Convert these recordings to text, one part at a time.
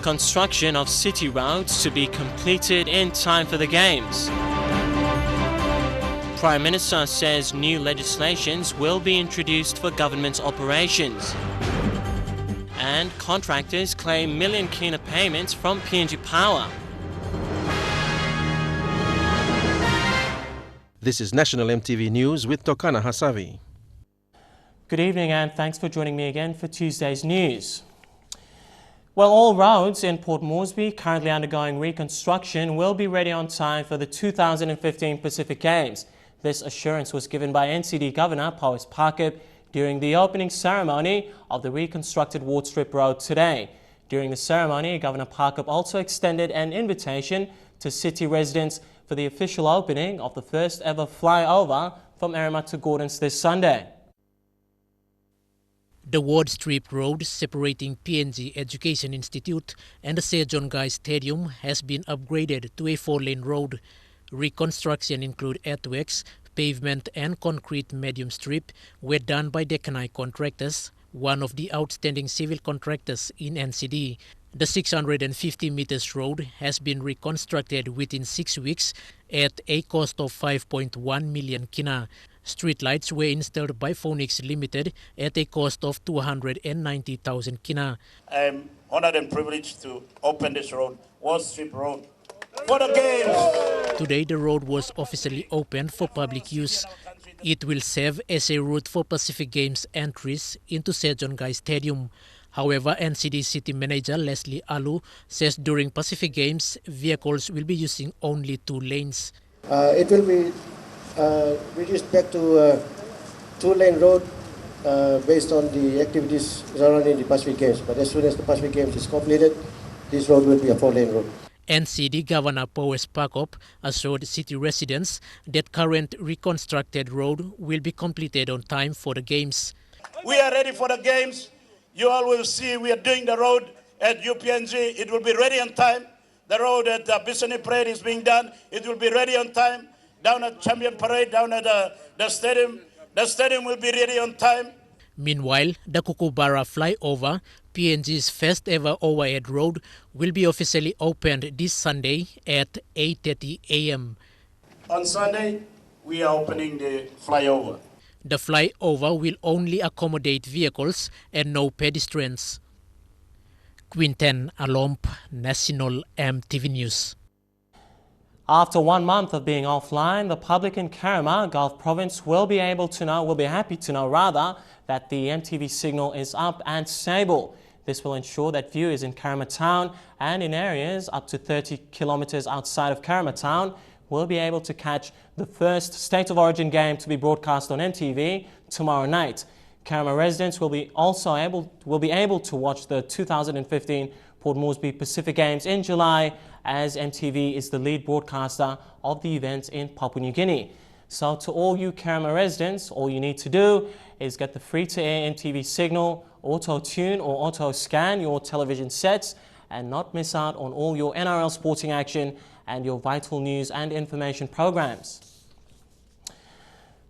reconstruction of city roads to be completed in time for the Games. Prime Minister says new legislations will be introduced for government operations. And contractors claim million kina payments from PNG Power. This is National EMTV News with Tokana Hasavi. Good evening and thanks for joining me again for Tuesday's news. Well, all roads in Port Moresby currently undergoing reconstruction will be ready on time for the 2015 Pacific Games. This assurance was given by NCD Governor Powis Parkip during the opening ceremony of the reconstructed Ward Strip Road today. During the ceremony, Governor Parkip also extended an invitation to city residents for the official opening of the first ever flyover from Erima to Gordons this Sunday. The Ward Strip Road separating PNG Education Institute and the Sejong Stadium has been upgraded to a 4-lane road. Reconstruction include earthworks, pavement and concrete medium strip were done by Dekanai Contractors, one of the outstanding civil contractors in NCD. The 650 meters road has been reconstructed within 6 weeks at a cost of 5.1 million kina. Streetlights were installed by Phoenix Limited at a cost of 290,000 kina. I'm honored and privileged to open this road, Wall Strip Road, for the Games. Today the road was officially opened for public use. It will serve as a route for Pacific Games entries into Sejong Stadium. However, NCD City Manager Leslie Alu says during Pacific Games, vehicles will be using only 2 lanes. It will be reduced back to a 2-lane road based on the activities surrounding the Pacific Games. But as soon as the Pacific Games is completed, this road will be a 4-lane road. NCD Governor Powis Parkip assured city residents that current reconstructed road will be completed on time for the Games. We are ready for the Games. You all will see we are doing the road at UPNG. It will be ready on time. The road at Bissani Parade is being done. It will be ready on time. Down at Champion Parade, down at the stadium will be ready on time. Meanwhile, the Kukubara flyover, PNG's first ever overhead road, will be officially opened this Sunday at 8:30 a.m. On Sunday, we are opening the flyover. The flyover will only accommodate vehicles and no pedestrians. Quinten Alomp, National EMTV News. After 1 month of being offline, the public in Kerema, Gulf Province, will be happy to know that the EMTV signal is up and stable. This will ensure that viewers in Kerema Town and in areas up to 30 kilometers outside of Kerema Town will be able to catch the first State of Origin game to be broadcast on EMTV tomorrow night. Kerema residents will be able to watch the 2015 Port Moresby Pacific Games in July, as EMTV is the lead broadcaster of the event in Papua New Guinea. So to all you Kerema residents, all you need to do is get the free-to-air EMTV signal, auto-tune or auto-scan your television sets and not miss out on all your NRL sporting action and your vital news and information programs.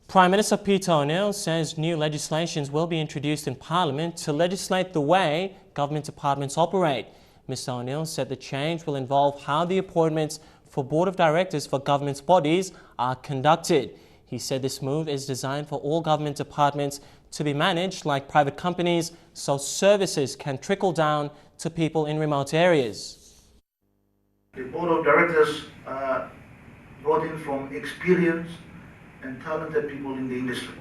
Prime Minister Peter O'Neill says new legislations will be introduced in Parliament to legislate the way government departments operate. Mr O'Neill said the change will involve how the appointments for Board of Directors for government bodies are conducted. He said this move is designed for all government departments to be managed like private companies, so services can trickle down to people in remote areas. The Board of Directors are brought in from experienced and talented people in the industry.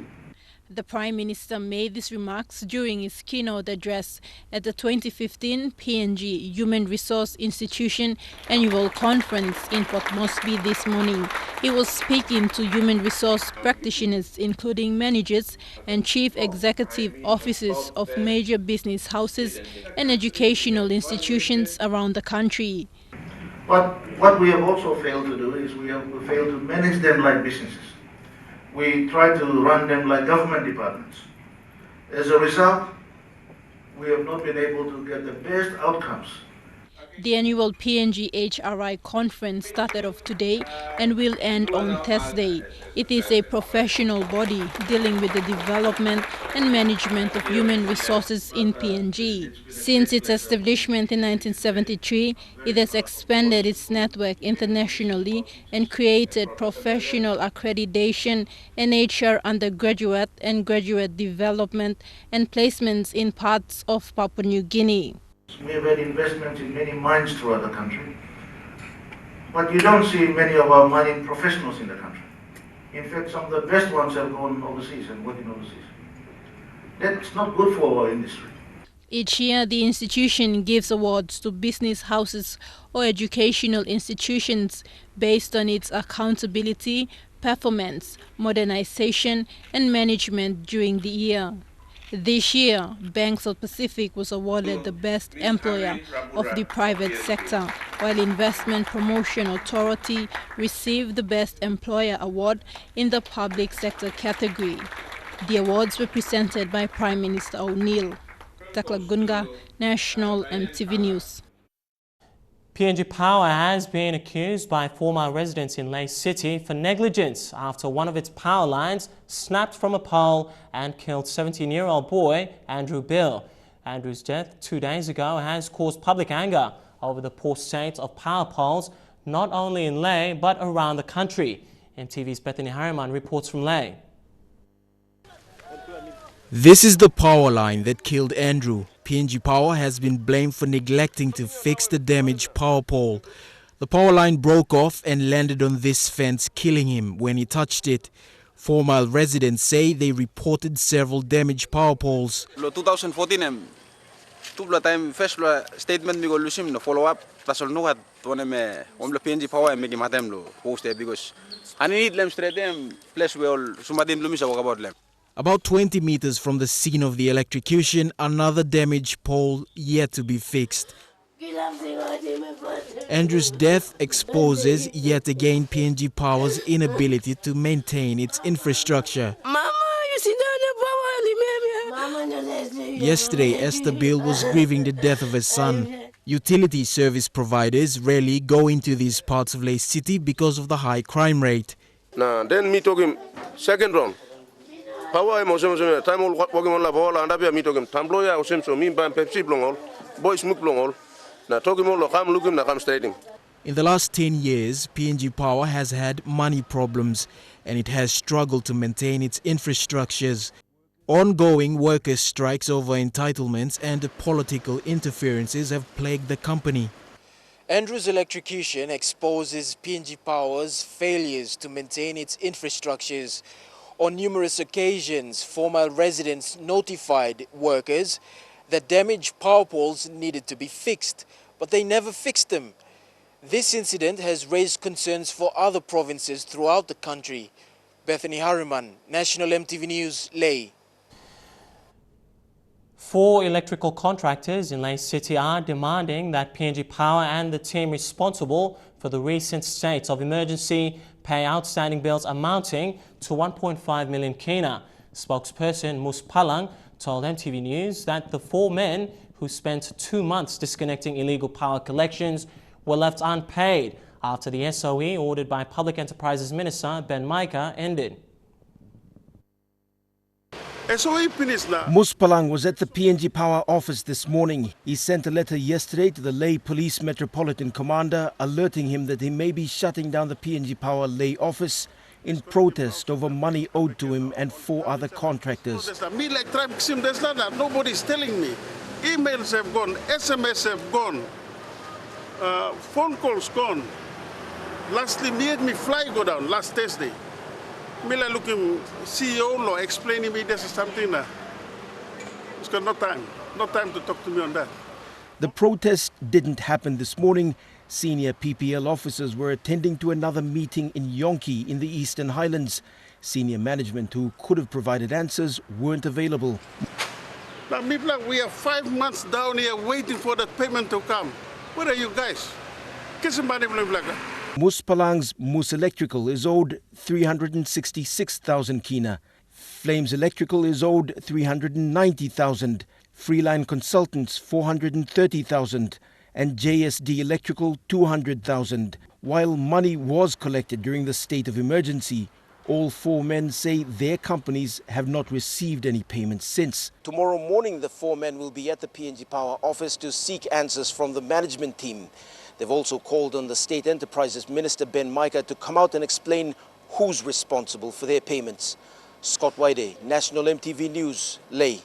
The Prime Minister made these remarks during his keynote address at the 2015 PNG Human Resource Institution Annual Conference in Port Moresby this morning. He was speaking to human resource practitioners, including managers and chief executive officers of major business houses and educational institutions around the country. But what we have also failed to do is we failed to manage them like businesses. We try to run them like government departments. As a result, we have not been able to get the best outcomes. The annual PNG HRI conference started off today and will end on Thursday. It is a professional body dealing with the development and management of human resources in PNG. Since its establishment in 1973, it has expanded its network internationally and created professional accreditation and HR undergraduate and graduate development and placements in parts of Papua New Guinea. We have had investments in many mines throughout the country, but you don't see many of our mining professionals in the country. In fact, some of the best ones have gone overseas and working overseas. That's not good for our industry. Each year, the institution gives awards to business houses or educational institutions based on its accountability, performance, modernization, and management during the year. This year, Bank South Pacific was awarded the Best Employer of the Private Sector, while Investment Promotion Authority received the Best Employer Award in the Public Sector category. The awards were presented by Prime Minister O'Neill. Takla Gunga, National EMTV News. PNG Power has been accused by former residents in Lae City for negligence after one of its power lines snapped from a pole and killed 17-year-old boy Andrew Bill. Andrew's death 2 days ago has caused public anger over the poor state of power poles not only in Lae but around the country. EMTV's Bethany Harriman reports from Lae. This is the power line that killed Andrew. PNG Power has been blamed for neglecting to fix the damaged power pole. The power line broke off and landed on this fence, killing him when he touched it. Former residents say they reported several damaged power poles. 2014 tubla time first statement mi go lusim no follow up tasol no hat one me omla PNG Power me ki matem lo post because ani need lem straight them place we all sumadin lumisa about lem. About 20 meters from the scene of the electrocution, another damaged pole yet to be fixed. Andrew's death exposes yet again PNG Power's inability to maintain its infrastructure. Yesterday, Esther Bill was grieving the death of her son. Utility service providers rarely go into these parts of Lae City because of the high crime rate. Now, then me took him second round. Power time all working on la bola and up me took him Tambloya or Simpson, me ban Pepsi blong boys smoke blong. Now talk him all come looking like I'm stating. In the last 10 years, PNG Power has had money problems and it has struggled to maintain its infrastructures. Ongoing workers' strikes over entitlements and political interferences have plagued the company. Andrew's electrocution exposes PNG Power's failures to maintain its infrastructures. On numerous occasions, former residents notified workers that damaged power poles needed to be fixed, but they never fixed them. This incident has raised concerns for other provinces throughout the country. Bethany Harriman, National EMTV News, Lae. 4 electrical contractors in Lae City are demanding that PNG Power and the team responsible for the recent state of emergency pay outstanding bills amounting to 1.5 million kina. Spokesperson Mus Palang told EMTV News that the 4 men who spent 2 months disconnecting illegal power collections were left unpaid after the SOE ordered by Public Enterprises Minister Ben Micah ended. Mus Palang was at the PNG Power office this morning. He sent a letter yesterday to the Lae Police Metropolitan Commander alerting him that he may be shutting down the PNG Power Lae office in protest over money owed to him and 4 other contractors. Me like there's not nobody's telling me. Emails have gone, SMS have gone, phone calls gone. Lastly, made me fly go down last Thursday. Mila looking CEO law explaining me this is something that it's got no time to talk to me on that. The protest didn't happen this morning. Senior PPL officers were attending to another meeting in Yonki in the Eastern Highlands. Senior management who could have provided answers weren't available. Now, we are 5 months down here waiting for that payment to come. Where are you guys? Mus Palang's Mus Electrical is owed 366,000 kina. Flames Electrical is owed 390,000. Freeline Consultants 430,000. and JSD Electrical 200,000. While money was collected during the state of emergency, all four men say their companies have not received any payments since. Tomorrow morning, the four men will be at the PNG Power office to seek answers from the management team. They've also called on the State Enterprises Minister Ben Micah to come out and explain who's responsible for their payments. Scott Waide, National MTV News, Lae.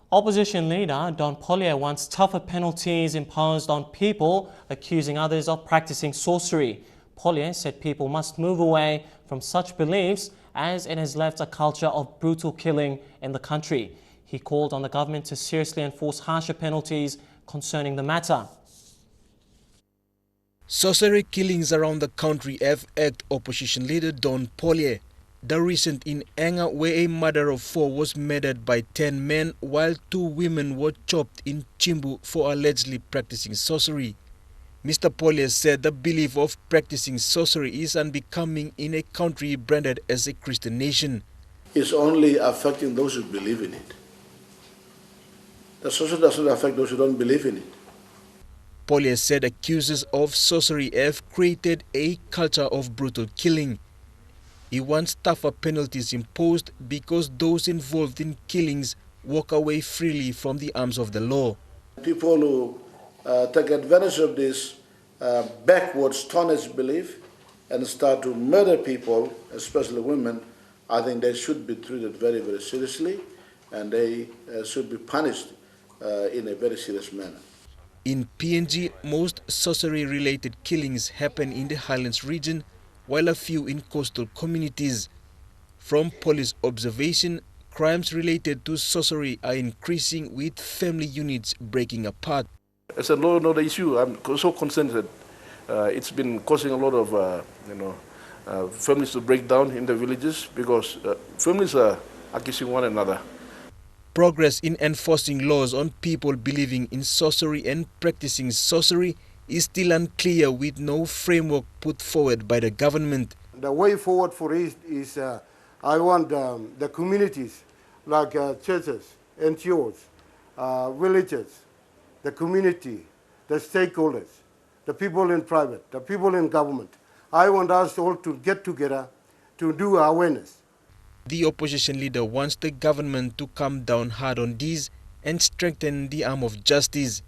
Opposition leader Don Pollier wants tougher penalties imposed on people accusing others of practicing sorcery. Pollier said people must move away from such beliefs as it has left a culture of brutal killing in the country. He called on the government to seriously enforce harsher penalties concerning the matter. Sorcery killings around the country have irked opposition leader Don Pollier. The recent in Enga, where a mother of 4 was murdered by 10 men while 2 women were chopped in Chimbu for allegedly practicing sorcery. Mr. Pollier said the belief of practicing sorcery is unbecoming in a country branded as a Christian nation. It's only affecting those who believe in it. The sorcery doesn't affect those who don't believe in it. Pollier said accusers of sorcery have created a culture of brutal killing. He wants tougher penalties imposed because those involved in killings walk away freely from the arms of the law. People who take advantage of this backwards, tarnished belief and start to murder people, especially women, I think they should be treated very, very seriously, and they should be punished in a very serious manner. In PNG, most sorcery-related killings happen in the Highlands region, while a few in coastal communities. From police observation, crimes related to sorcery are increasing, with family units breaking apart. As a law and order issue, I'm so concerned that it's been causing a lot of families to break down in the villages because families are accusing one another. Progress in enforcing laws on people believing in sorcery and practicing sorcery is still unclear, with no framework put forward by the government. The way forward for it is I want the communities like churches, NGOs, villages, the community, the stakeholders, the people in private, the people in government. I want us all to get together to do awareness. The opposition leader wants the government to come down hard on these and strengthen the arm of justice.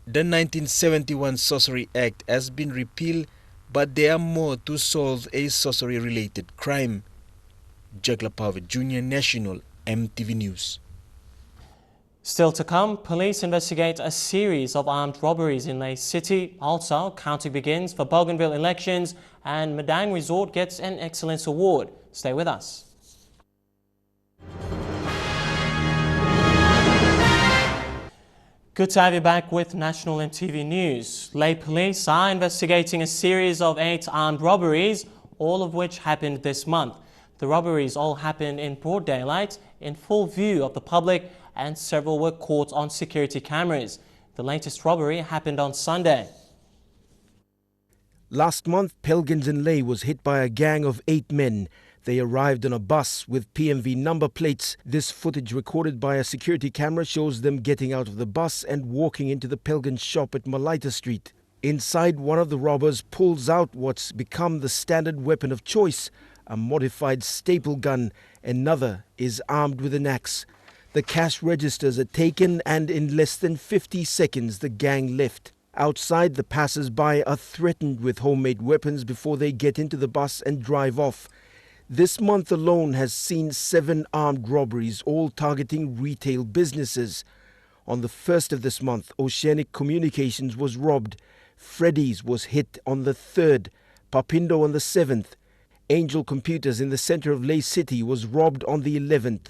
The 1971 Sorcery Act has been repealed, but there are more to solve a sorcery-related crime. Jack Lapave Jr., National MTV News. Still to come, police investigate a series of armed robberies in Lae City. Also, counting begins for Bougainville elections, and Madang Resort gets an Excellence Award. Stay with us. Good to have you back with National MTV News. Lae police are investigating a series of 8 armed robberies, all of which happened this month. The robberies all happened in broad daylight, in full view of the public, and several were caught on security cameras. The latest robbery happened on Sunday. Last month, Pelgins in Lae was hit by a gang of 8 men. They arrived on a bus with PMV number plates. This footage recorded by a security camera shows them getting out of the bus and walking into the Pelgin shop at Malaita Street. Inside, one of the robbers pulls out what's become the standard weapon of choice, a modified staple gun. Another is armed with an axe. The cash registers are taken, and in less than 50 seconds the gang left. Outside, the passers-by are threatened with homemade weapons before they get into the bus and drive off. This month alone has seen 7 armed robberies, all targeting retail businesses. On the 1st of this month, Oceanic Communications was robbed. Freddy's was hit on the 3rd, Papindo on the 7th. Angel Computers in the center of Lae City was robbed on the 11th.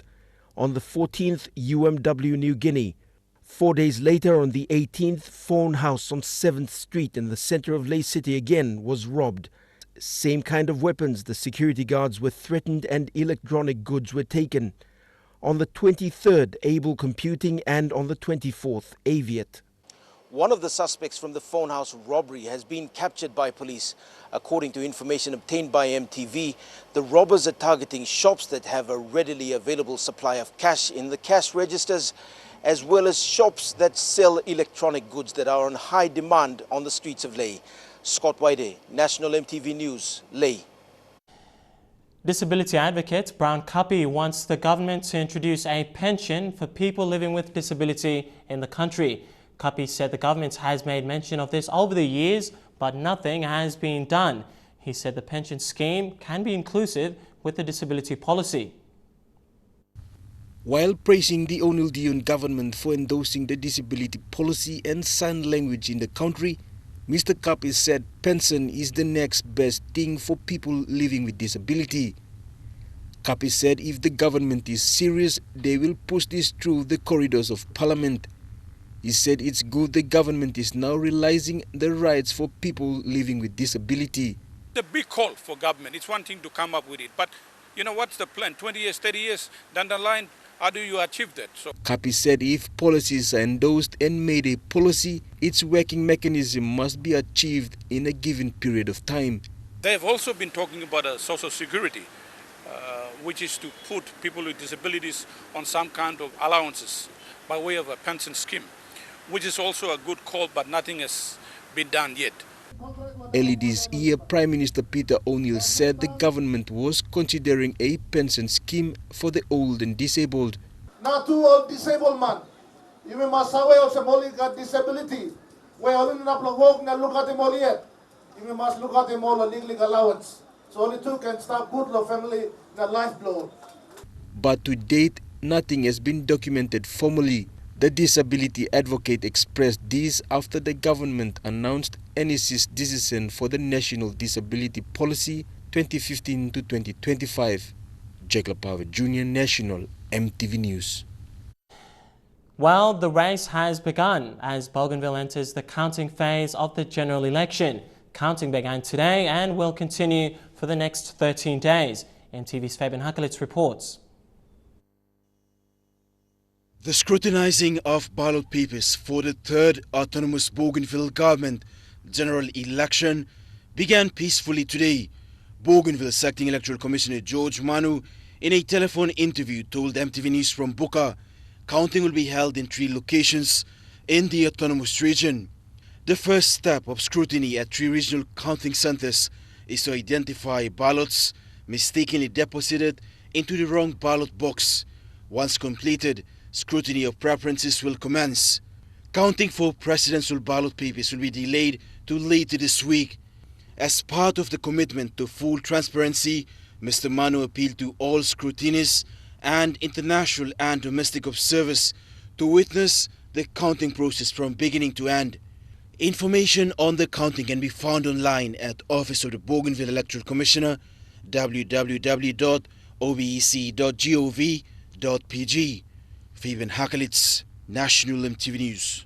On the 14th, UMW New Guinea. 4 days later, on the 18th, Phone House on 7th Street in the center of Lae City again was robbed. Same kind of weapons, the security guards were threatened and electronic goods were taken. On the 23rd, Able Computing, and on the 24th, Aviat. One of the suspects from the Phone House robbery has been captured by police. According to information obtained by MTV, the robbers are targeting shops that have a readily available supply of cash in the cash registers as well as shops that sell electronic goods that are on high demand on the streets of Lae. Scott White, National EMTV News, Lae. Disability advocate Brown Kapi wants the government to introduce a pension for people living with disability in the country. Kapi said the government has made mention of this over the years, but nothing has been done. He said the pension scheme can be inclusive with the disability policy. While praising the O'Neill Dion government for endorsing the disability policy and sign language in the country, Mr. Kapi said pension is the next best thing for people living with disability. Kapi said if the government is serious, they will push this through the corridors of parliament. He said it's good the government is now realizing the rights for people living with disability. The big call for government, it's one thing to come up with it, but you know what's the plan? 20 years, 30 years down the line, how do you achieve that? So Kapi said if policies are endorsed and made a policy, its working mechanism must be achieved in a given period of time. they've also been talking about a social security, which is to put people with disabilities on some kind of allowances by way of a pension scheme, which is also a good call, but nothing has been done yet. Early this year, Prime Minister Peter O'Neill said the government was considering a pension scheme for the old and disabled. Not too old disabled man. You must have also only got disability. We only not look at them all yet. You must look at them all a legal allowance. So only two can start good for family the life blow. But to date, nothing has been documented formally. The disability advocate expressed this after the government announced NEC's decision for the National Disability Policy 2015 to 2025. Jacob Power Jr. National EMTV News. Well, the race has begun as Bougainville enters the counting phase of the general election. Counting began today and will continue for the next 13 days. EMTV's Fabian Hakelitz reports. The scrutinizing of ballot papers for the third autonomous Bougainville government general election began peacefully today. Bougainville's acting electoral commissioner George Manu, in a telephone interview, told EMTV News from Buka, counting will be held in 3 locations in the autonomous region. The first step of scrutiny at 3 regional counting centers is to identify ballots mistakenly deposited into the wrong ballot box. Once completed, scrutiny of preferences will commence. Counting for presidential ballot papers will be delayed to later this week. As part of the commitment to full transparency, Mr. Manu appealed to all scrutinists and international and domestic observers to witness the counting process from beginning to end. Information on the counting can be found online at Office of the Bougainville Electoral Commissioner, www.obec.gov.pg. Fabian Hakelitz, National EMTV News.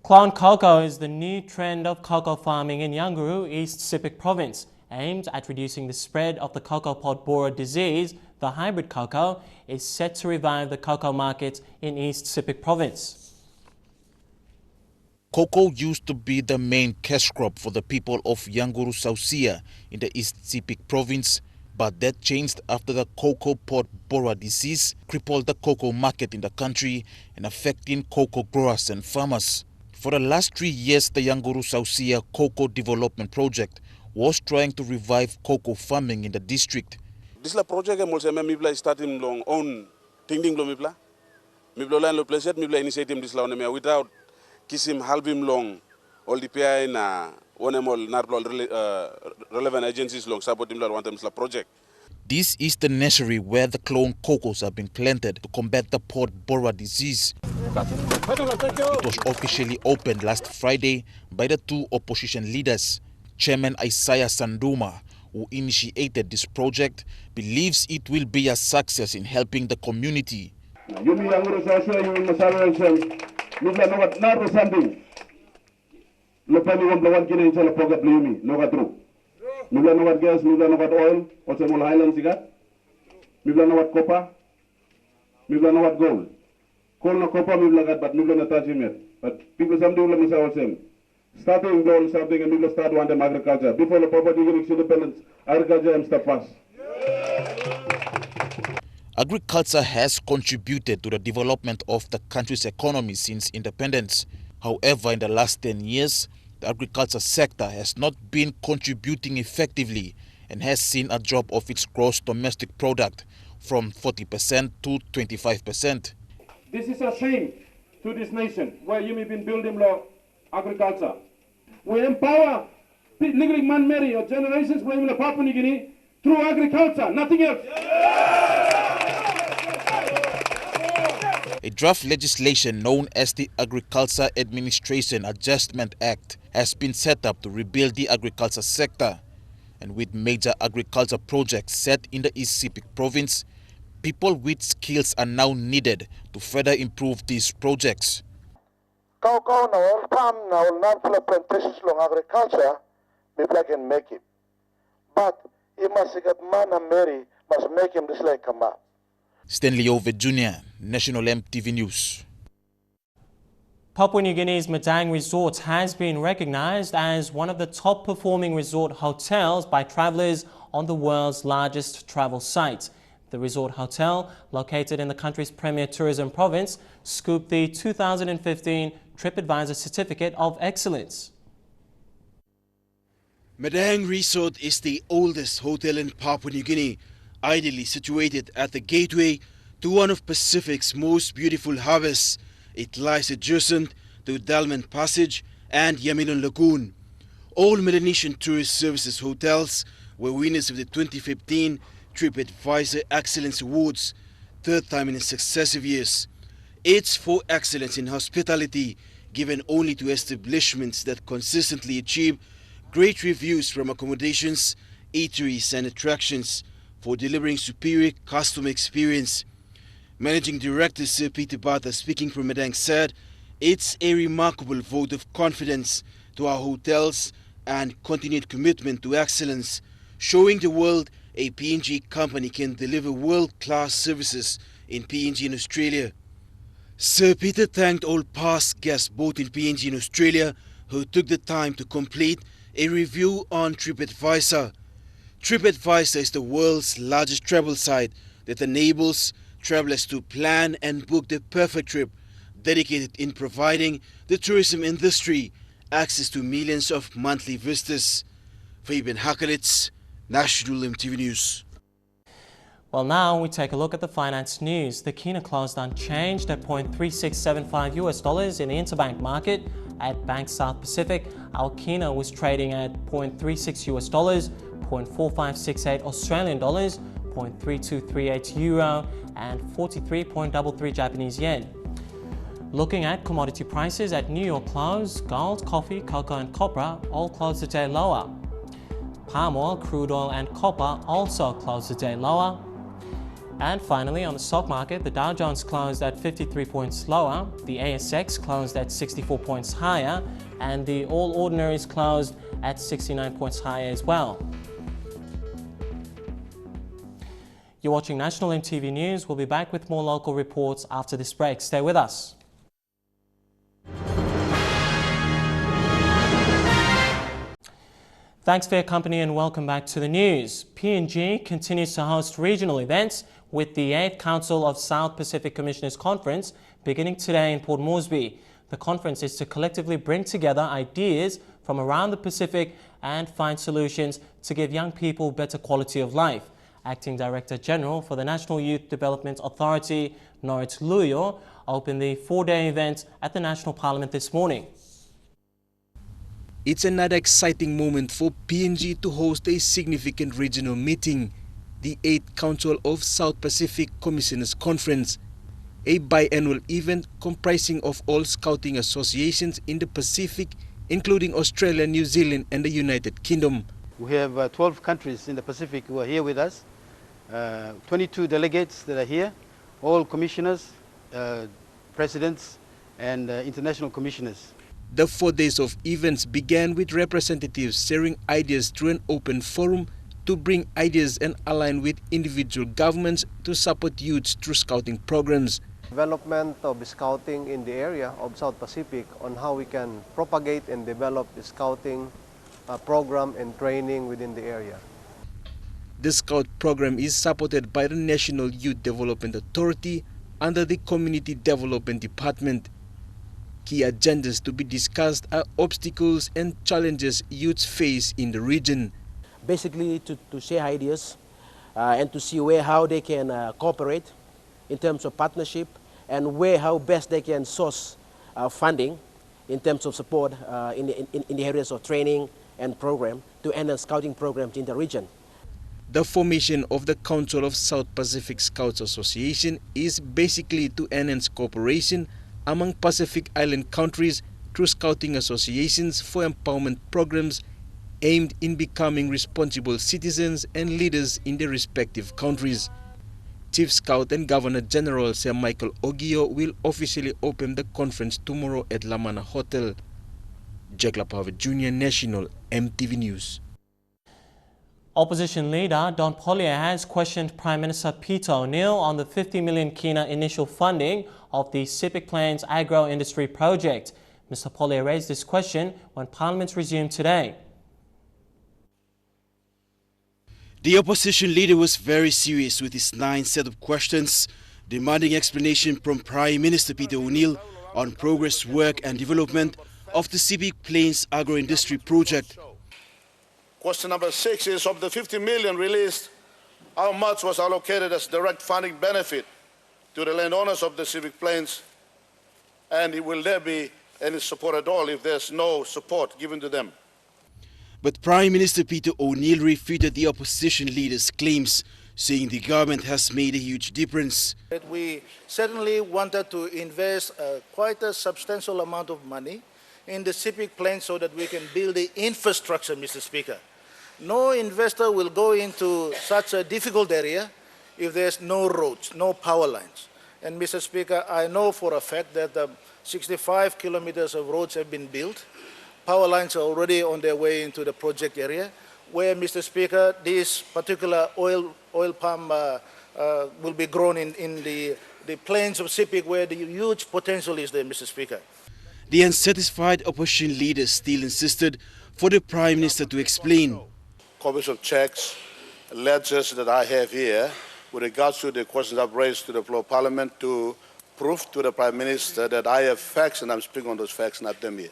Clone cocoa is the new trend of cocoa farming in Yanguru, East Sepik Province. Aimed at reducing the spread of the cocoa pod borer disease, the hybrid cocoa is set to revive the cocoa market in East Sepik Province. Cocoa used to be the main cash crop for the people of Yanguru Sausia in the East Sepik Province, but that changed after the cocoa pod borer disease crippled the cocoa market in the country and affecting cocoa growers and farmers. For the last 3 years, the Yanguru Sausia Cocoa Development Project was trying to revive cocoa farming in the district. This la project mo se mibla starting long own thinking lo mibla line lo pleasure mibla initiative this la on without kisim halbim long all the PI na one mol narblol relevant agencies long support him la want them la project. This is the nursery where the clone cocos have been planted to combat the pod borer disease. It was officially opened last Friday by the 2 opposition leaders. Chairman Isaiah Sanduma, who initiated this project, believes it will be a success in helping the community. But people some do let me say also. Starting goal something and people start wanting agriculture. Before the property independence, agriculture and stuff fast. Agriculture has contributed to the development of the country's economy since independence. However, in the last 10 years, the agriculture sector has not been contributing effectively and has seen a drop of its gross domestic product from 40% to 25%. This is a shame to this nation where you have been building law agriculture. We empower Nigrik Man Mary or generations from Papua New Guinea through agriculture, nothing else. A draft legislation known as the Agriculture Administration Adjustment Act has been set up to rebuild the agriculture sector. And with major agriculture projects set in the East Sepik province, people with skills are now needed to further improve these projects. Kau na all farm na all non plantations long agriculture, people can make it. But he must get man and Mary must make him this like come up. Stanley Ove Jr., National EMTV News. Papua New Guinea's Madang Resort has been recognized as one of the top performing resort hotels by travelers on the world's largest travel site. The resort hotel, located in the country's premier tourism province, scooped the 2015 TripAdvisor Certificate of Excellence. Madang Resort is the oldest hotel in Papua New Guinea, ideally situated at the gateway to one of Pacific's most beautiful harbours. It lies adjacent to Dalman Passage and Yamilon Lagoon. All Melanesian Tourist Services hotels were winners of the 2015 TripAdvisor Excellence Awards, third time in successive years. It's for excellence in hospitality, given only to establishments that consistently achieve great reviews from accommodations, eateries and attractions, for delivering superior customer experience. Managing Director Sir Peter Bata, speaking from Madang, said, "It's a remarkable vote of confidence to our hotels and continued commitment to excellence, showing the world a PNG company can deliver world-class services in PNG and Australia." Sir Peter thanked all past guests both in PNG and Australia who took the time to complete a review on TripAdvisor. TripAdvisor is the world's largest travel site that enables travelers to plan and book the perfect trip, dedicated in providing the tourism industry access to millions of monthly visitors. Fabian Hakelitz, National EMTV News. Well, now we take a look at the finance news. The kina closed unchanged at $0.3675 in the interbank market. At Bank South Pacific, our kina was trading at $0.36, $0.4568 Australian dollars, 0.3238 euro and 43.33 Japanese yen. Looking at commodity prices at New York close, gold, coffee, cocoa and copra all closed the day lower. Palm oil, crude oil and copper also closed the day lower. And finally, on the stock market, the Dow Jones closed at 53 points lower, the ASX closed at 64 points higher, and the All Ordinaries closed at 69 points higher as well. You're watching National EMTV News. We'll be back with more local reports after this break. Stay with us. Thanks for your company and welcome back to the news. PNG continues to host regional events with the 8th Council of South Pacific Commissioners Conference beginning today in Port Moresby. The conference is to collectively bring together ideas from around the Pacific and find solutions to give young people better quality of life. Acting Director General for the National Youth Development Authority, Norit Luyo, opened the 4-day event at the National Parliament this morning. It's another exciting moment for PNG to host a significant regional meeting, the 8th Council of South Pacific Commissioners Conference, a biannual event comprising of all scouting associations in the Pacific, including Australia, New Zealand and the United Kingdom. We have 12 countries in the Pacific who are here with us, 22 delegates that are here, all commissioners, presidents and international commissioners. The 4 days of events began with representatives sharing ideas through an open forum to bring ideas and align with individual governments to support youth through scouting programs. Development of scouting in the area of South Pacific on how we can propagate and develop the scouting program and training within the area. The Scout program is supported by the National Youth Development Authority under the Community Development Department. Key agendas to be discussed are obstacles and challenges youths face in the region. Basically to share ideas and to see how they can cooperate in terms of partnership and how best they can source funding in terms of support in the areas of training and program to enhance scouting programs in the region. The formation of the Council of South Pacific Scouts Association is basically to enhance cooperation among Pacific Island countries through scouting associations for empowerment programs aimed in becoming responsible citizens and leaders in their respective countries. Chief Scout and Governor General Sir Michael Ogio will officially open the conference tomorrow at Lamana Hotel. Jack Lapave Jr., National EMTV News. Opposition leader Don Pollier has questioned Prime Minister Peter O'Neill on the 50 million kina initial funding of the Sepik Plains agro-industry project. Mr. Pollier raised this question when Parliament resumed today. The opposition leader was very serious with his 9 set of questions, demanding explanation from Prime Minister Peter O'Neill on progress, work and development of the Sepik Plains agro-industry project. Question number 6 is, of the 50 million released, how much was allocated as direct funding benefit to the landowners of the Sepik Plains, and will there be any support at all if there's no support given to them? But Prime Minister Peter O'Neill refuted the opposition leader's claims, saying the government has made a huge difference. We certainly wanted to invest quite a substantial amount of money in the Sepik Plains so that we can build the infrastructure, Mr. Speaker. No investor will go into such a difficult area if there's no roads, no power lines. And Mr. Speaker, I know for a fact that 65 kilometers of roads have been built. Power lines are already on their way into the project area, where, Mr. Speaker, this particular oil palm will be grown in the plains of Sepik, where the huge potential is there, Mr. Speaker. The unsatisfied opposition leader still insisted for the Prime Minister to explain. Copies of checks, ledgers that I have here, with regards to the questions I've raised to the floor of Parliament, to prove to the Prime Minister that I have facts and I'm speaking on those facts, not them here.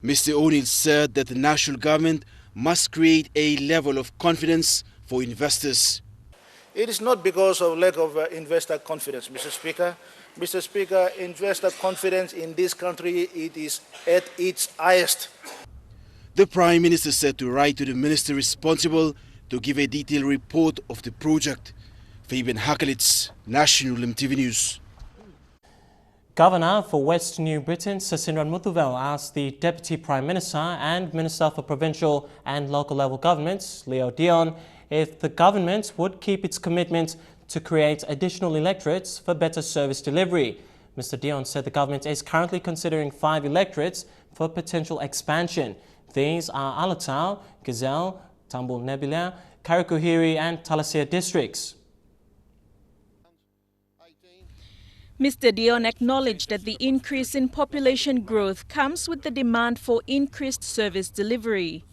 Mr. O'Neill said that the national government must create a level of confidence for investors. It is not because of lack of investor confidence, Mr. Speaker. Mr. Speaker, investor confidence in this country, it is at its highest. The Prime Minister said to write to the minister responsible to give a detailed report of the project. Fabian Hakelitz, National EMTV News. Governor for West New Britain, Sasindran Muthuvel, asked the Deputy Prime Minister and Minister for Provincial and Local Level Governments, Leo Dion, if the government would keep its commitment to create additional electorates for better service delivery. Mr. Dion said the government is currently considering 5 electorates for potential expansion. These are Alatau, Gazelle, Tambul Nebula, Karakuhiri and Talasia districts. Mr. Dion acknowledged that the increase in population growth comes with the demand for increased service delivery.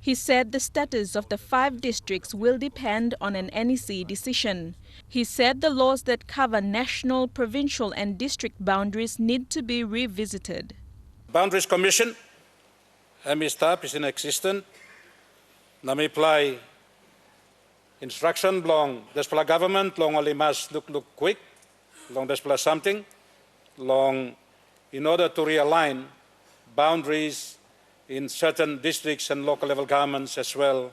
He said the status of the 5 districts will depend on an NEC decision. He said the laws that cover national, provincial and district boundaries need to be revisited. Boundaries Commission, MSTAP is in existence. Nami apply instruction long despla government long only must look quick, long despla something, long in order to realign boundaries in certain districts and local level governments as well.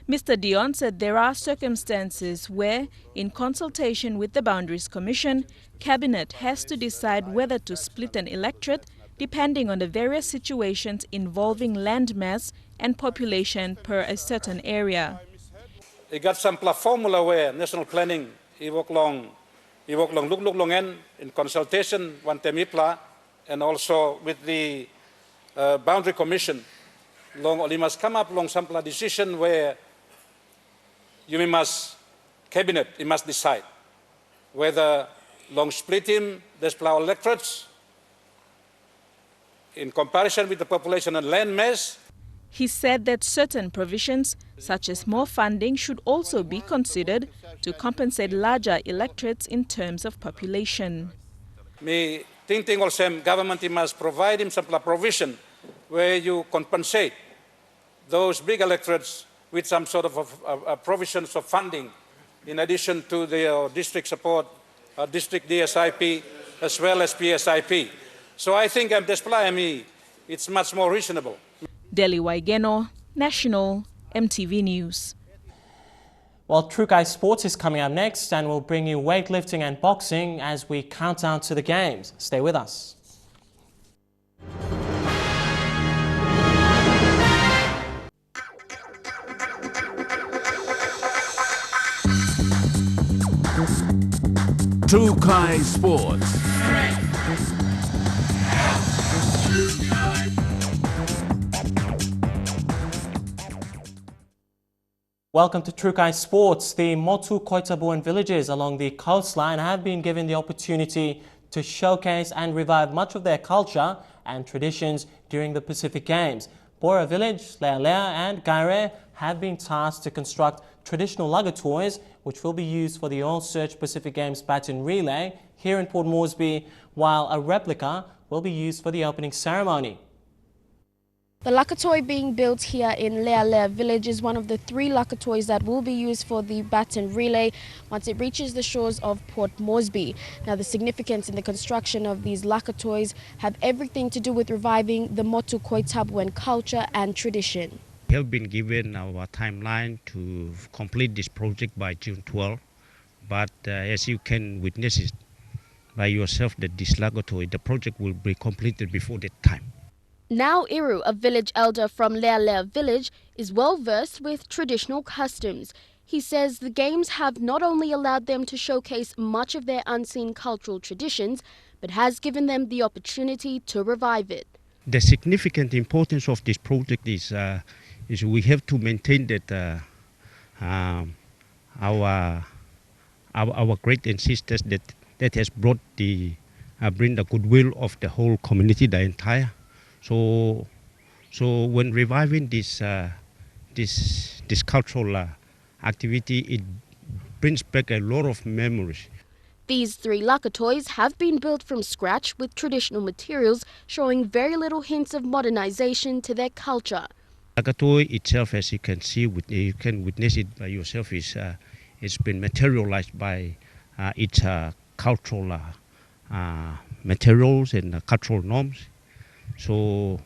Mr. Dion said there are circumstances where, in consultation with the Boundaries Commission, Cabinet has to decide whether to split an electorate depending on the various situations involving land mass and population per a certain area. It got some formula where national planning look long in consultation one temipla and also with the Boundary Commission long only must come up long some decision where you must cabinet it must decide whether long splitting this plow electorates in comparison with the population and land mass. He said that certain provisions, such as more funding, should also be considered to compensate larger electorates in terms of population. Me thinking also government must provide him some provision where you compensate those big electorates with some sort of provisions of funding in addition to the district support, district DSIP, as well as PSIP. So I think it's much more reasonable. Delhi Waigeno, National, MTV News. Well, Trukai Sports is coming up next and we'll bring you weightlifting and boxing as we count down to the games. Stay with us. Trukai Sports. Welcome to Trukai Sports. The Motu Koitabuan villages along the coastline have been given the opportunity to showcase and revive much of their culture and traditions during the Pacific Games. Bora Village, Lealea and Gaire have been tasked to construct traditional lugger toys which will be used for the All Search Pacific Games baton relay here in Port Moresby, while a replica will be used for the opening ceremony. The laka toy being built here in Lealea village is one of the 3 laka toys that will be used for the baton relay once it reaches the shores of Port Moresby. Now, the significance in the construction of these laka toys have everything to do with reviving the Motu Koitabuan culture and tradition. We have been given our timeline to complete this project by June 12, but as you can witness it by yourself that this laka toy, the project will be completed before that time. Now Iru, a village elder from Lealea village, is well versed with traditional customs. He says the games have not only allowed them to showcase much of their unseen cultural traditions, but has given them the opportunity to revive it. The significant importance of this project is we have to maintain that our great ancestors that has brought bring the goodwill of the whole community, the entire. So when reviving this cultural activity, it brings back a lot of memories. These 3 laka toys have been built from scratch with traditional materials, showing very little hints of modernization to their culture. Laka toy itself, as you can see, you can witness it by yourself, it's been materialized by its cultural materials and cultural norms. So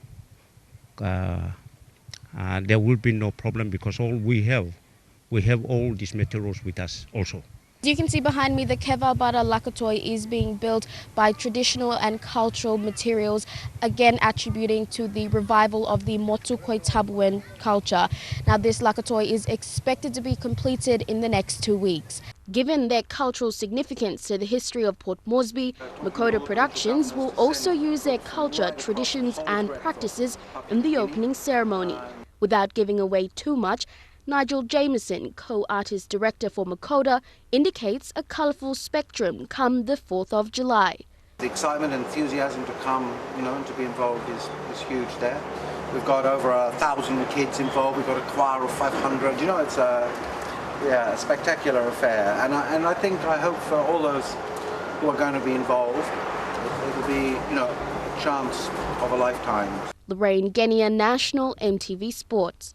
there will be no problem because we have all these materials with us also. You can see behind me the Keva Bara laka toy is being built by traditional and cultural materials, again attributing to the revival of the Motu Koitabuan culture. Now this laka toy is expected to be completed in the next 2 weeks. Given their cultural significance to the history of Port Moresby, Makota Productions will also use their culture, traditions and practices in the opening ceremony. Without giving away too much, Nigel Jameson, co-artist director for Makota, indicates a colourful spectrum come the 4th of July. The excitement and enthusiasm to come, and to be involved is huge there. We've got over 1,000 kids involved. We've got a choir of 500. It's a spectacular affair. And I hope for all those who are going to be involved, it'll be, a chance of a lifetime. Lorraine Genia, National, MTV Sports.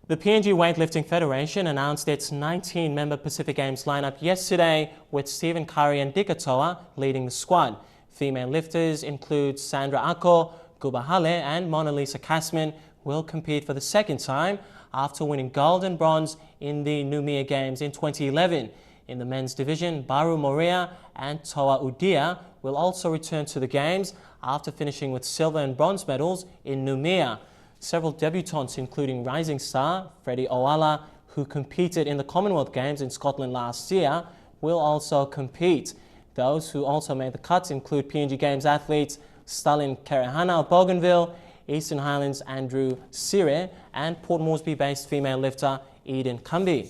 The PNG Weightlifting Federation announced its 19-member Pacific Games lineup yesterday, with Stephen Curry and Dikatoa leading the squad. Female lifters include Sandra Ako, Guba Hale and Mona Lisa Kasman will compete for the 2nd time after winning gold and bronze in the Numia Games in 2011. In the men's division, Baru Moria and Toa Udia will also return to the Games after finishing with silver and bronze medals in Numia. Several debutants, including rising star Freddie Owala, who competed in the Commonwealth Games in Scotland last year, will also compete. Those who also made the cuts include PNG Games athletes Stalin Kerehana of Bougainville, Eastern Highlands Andrew Sire, and Port Moresby-based female lifter Eden Kambi.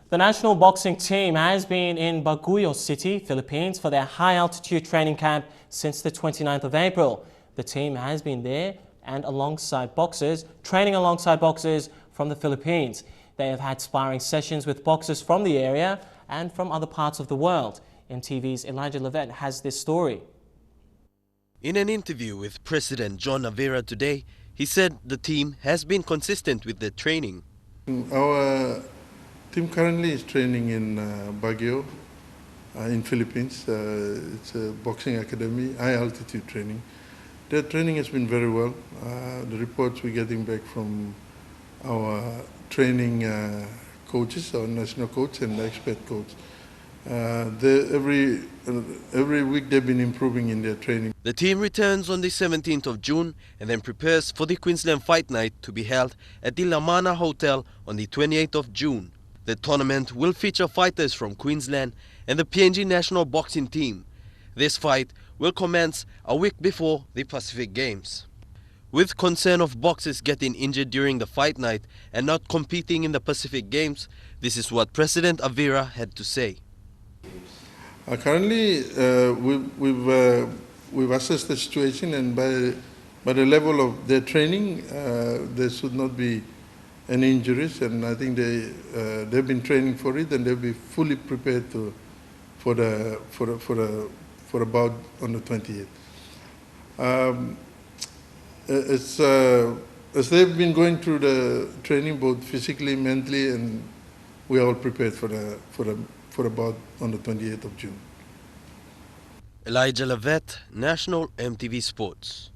The national boxing team has been in Baguio City, Philippines for their high-altitude training camp since the 29th of April. The team has been there and alongside boxers, training alongside boxers from the Philippines. They have had sparring sessions with boxers from the area and from other parts of the world. EMTV's Elijah Levet has this story. In an interview with President John Avera today, he said the team has been consistent with their training. Our team currently is training in Baguio, in Philippines. It's a boxing academy, high altitude training. Their training has been very well. The reports we're getting back from our training coaches, our national coach and expert coach, every week they've been improving in their training. The team returns on the 17th of June and then prepares for the Queensland Fight Night to be held at the Lamana Hotel on the 28th of June. The tournament will feature fighters from Queensland and the PNG national boxing team. This fight will commence a week before the Pacific Games. With concern of boxers getting injured during the fight night and not competing in the Pacific Games, this is what President Avera had to say. Currently, we've assessed the situation, and by the level of their training, there should not be any injuries. And I think they've been training for it, and they'll be fully prepared for a bout on the 28th. As they've been going through the training, both physically, mentally, and we are all prepared for a bout on the 28th of June. Elijah Levet, National EMTV Sports.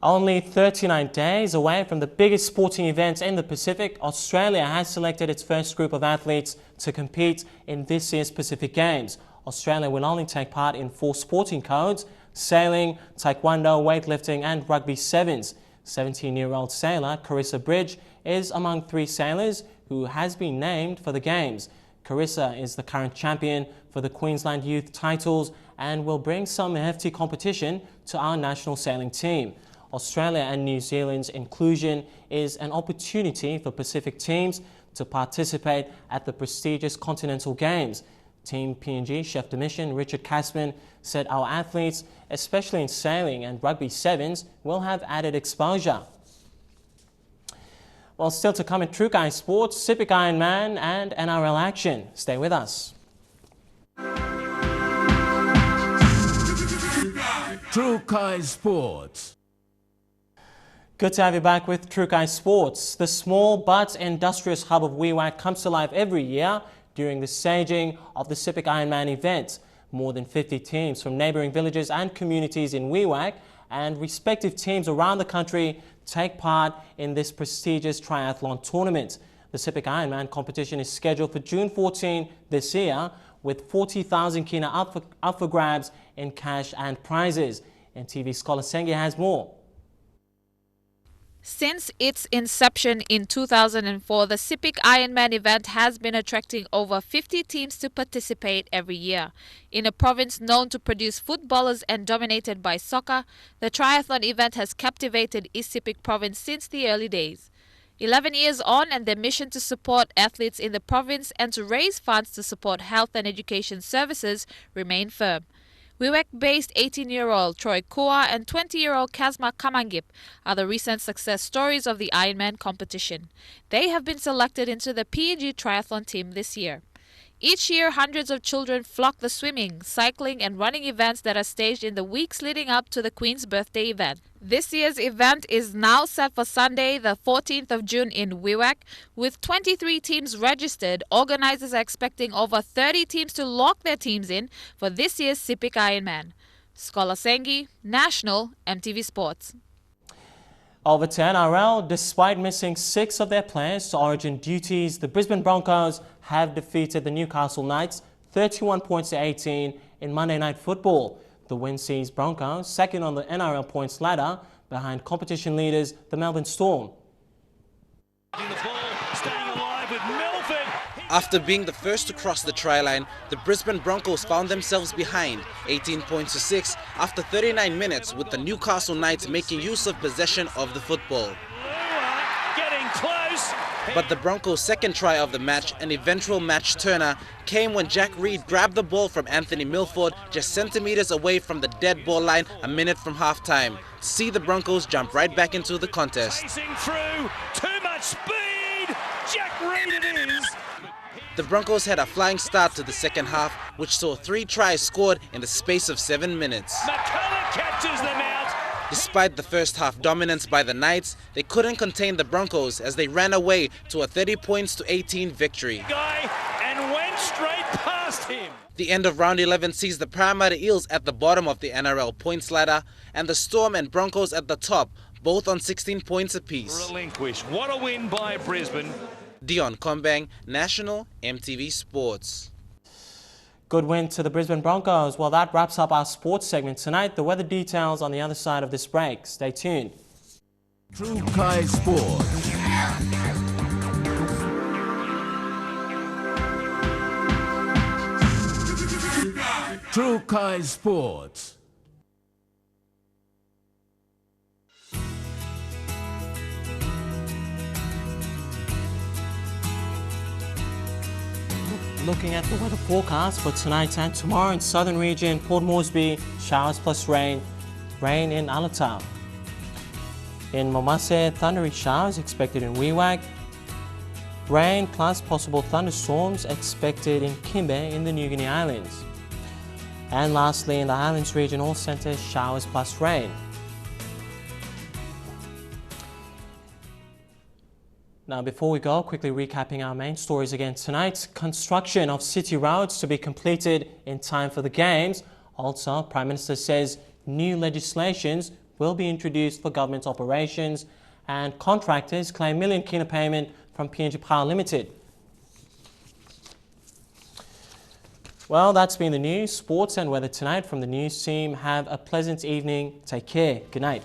Only 39 days away from the biggest sporting events in the Pacific, Australia has selected its first group of athletes to compete in this year's Pacific Games. Australia will only take part in 4 sporting codes: sailing, taekwondo, weightlifting and rugby sevens. 17-year-old sailor Carissa Bridge is among 3 sailors who has been named for the Games. Carissa is the current champion for the Queensland Youth titles and will bring some hefty competition to our national sailing team. Australia and New Zealand's inclusion is an opportunity for Pacific teams to participate at the prestigious Continental Games. Team PNG Chef de Mission Richard Kasman said our athletes, especially in sailing and rugby sevens, will have added exposure. Well, still to come in True Guy Sports, Civic Ironman and NRL action. Stay with us. True Guy Sports. Good to have you back with True Guy Sports. The small but industrious hub of Wewak comes to life every year during the staging of the Civic Ironman event. More than 50 teams from neighbouring villages and communities in Wewak and respective teams around the country take part in this prestigious triathlon tournament. The Civic Ironman competition is scheduled for June 14 this year, with 40,000 kina up for grabs in cash and prizes. EMTV Scholar Sengi has more. Since its inception in 2004, the Civic Ironman event has been attracting over 50 teams to participate every year. In a province known to produce footballers and dominated by soccer, the triathlon event has captivated East Sepik province since the early days. 11 years on, and their mission to support athletes in the province and to raise funds to support health and education services remain firm. Wewak-based 18-year-old Troy Kua and 20-year-old Kazma Kamangip are the recent success stories of the Ironman competition. They have been selected into the PNG triathlon team this year. Each year, hundreds of children flock the swimming, cycling and running events that are staged in the weeks leading up to the Queen's birthday event. This year's event is now set for Sunday, the 14th of June in Wewak. With 23 teams registered, organizers are expecting over 30 teams to lock their teams in for this year's Civic Ironman. Scholar Sengi, National EMTV Sports. Over to NRL, despite missing 6 of their players to origin duties, the Brisbane Broncos have defeated the Newcastle Knights 31 points to 18 in Monday Night Football. The win sees Broncos second on the NRL points ladder behind competition leaders, the Melbourne Storm. After being the first to cross the try line, the Brisbane Broncos found themselves behind 18 points to 6 after 39 minutes, with the Newcastle Knights making use of possession of the football. Getting close, But the Broncos' second try of the match, an eventual match turner, came when Jack Reed grabbed the ball from Anthony Milford just centimeters away from the dead ball line a minute from halftime. See the Broncos jump right back into the contest. Racing through, too much speed, Jack Reed it is. The Broncos had a flying start to the second half, which saw 3 tries scored in the space of 7 minutes. McCullough catches them out. Despite the first half dominance by the Knights, they couldn't contain the Broncos as they ran away to a 30 points to 18 victory. Guy and went straight past him. The end of round 11 sees the Parramatta Eels at the bottom of the NRL points ladder and the Storm and Broncos at the top, both on 16 points apiece. Relinquish. What a win by Brisbane. Dion Combang, National EMTV Sports. Good win to the Brisbane Broncos. Well, that wraps up our sports segment tonight. The weather details on the other side of this break. Stay tuned. True Kai Sports. True Kai Sports. Looking at the weather forecast for tonight and tomorrow in southern region, Port Moresby, showers plus rain, rain in Allentown. In Momase, thundery showers expected in Wewak, rain plus possible thunderstorms expected in Kimbe in the New Guinea Islands. And lastly, in the Highlands region, all centres, showers plus rain. Now, before we go, quickly recapping our main stories again tonight. Construction of city roads to be completed in time for the Games. Also, Prime Minister says new legislations will be introduced for government operations, and contractors claim million kina payment from PNG Power Limited. Well, that's been the news, sports and weather tonight from the news team. Have a pleasant evening. Take care. Good night.